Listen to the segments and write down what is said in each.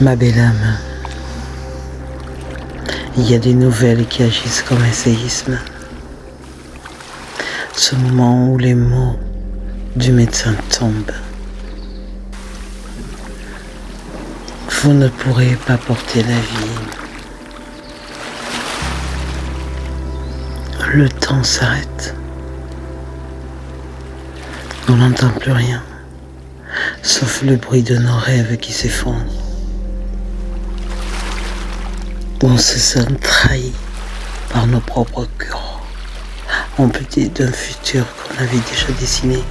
Ma belle âme, il y a des nouvelles qui agissent comme un séisme. Ce moment où les mots du médecin tombent. Vous ne pourrez pas porter la vie. Le temps s'arrête. On n'entend plus rien, sauf le bruit de nos rêves qui s'effondrent. On se sent trahi par nos propres cœurs. On peut dire d'un futur qu'on avait déjà dessiné.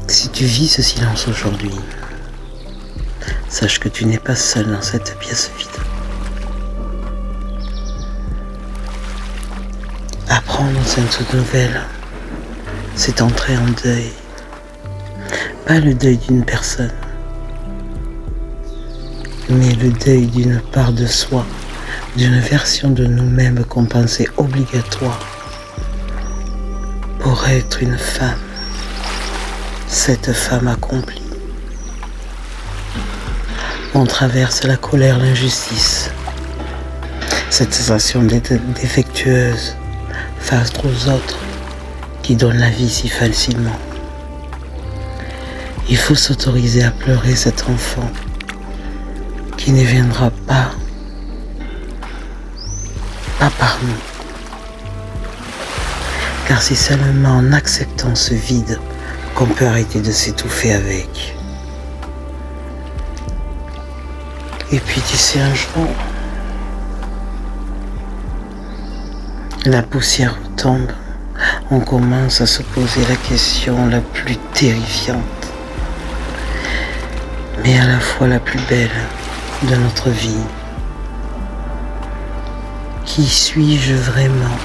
Si tu vis ce silence aujourd'hui, sache que tu n'es pas seul dans cette pièce vide. Apprendre cette nouvelle, c'est entrer en deuil. Pas le deuil d'une personne, mais le deuil d'une part de soi, d'une version de nous-mêmes qu'on pensait obligatoire pour être une femme, cette femme accomplie. On traverse la colère, l'injustice, cette sensation d'être défectueuse face aux autres qui donnent la vie si facilement. Il faut s'autoriser à pleurer cet enfant qui ne viendra pas par nous. Car c'est seulement en acceptant ce vide qu'on peut arrêter de s'étouffer avec. Et puis tu sais, un jour, la poussière tombe, on commence à se poser la question la plus terrifiante, mais à la fois la plus belle de notre vie. Qui suis-je vraiment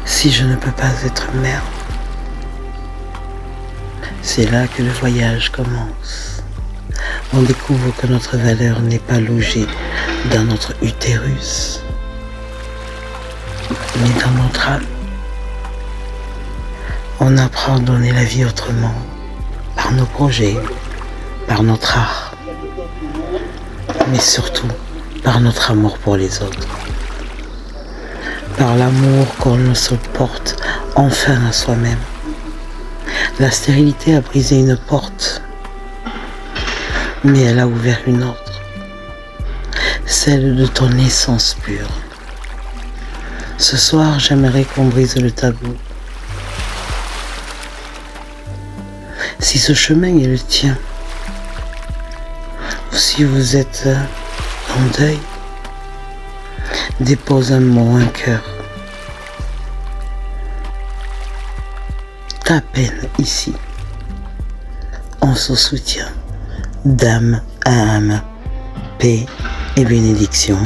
si je ne peux pas être mère? C'est là que le voyage commence. On découvre que notre valeur n'est pas logée dans notre utérus, mais dans notre âme. On apprend à donner la vie autrement, par nos projets, par notre art, mais surtout par notre amour pour les autres, par l'amour qu'on se porte enfin à soi-même. La stérilité a brisé une porte, mais elle a ouvert une autre, celle de ton essence pure. Ce soir, j'aimerais qu'on brise le tabou. Si ce chemin est le tien, ou si vous êtes en deuil, dépose un mot, un cœur. Ta peine ici, on se soutient d'âme à âme, paix et bénédiction.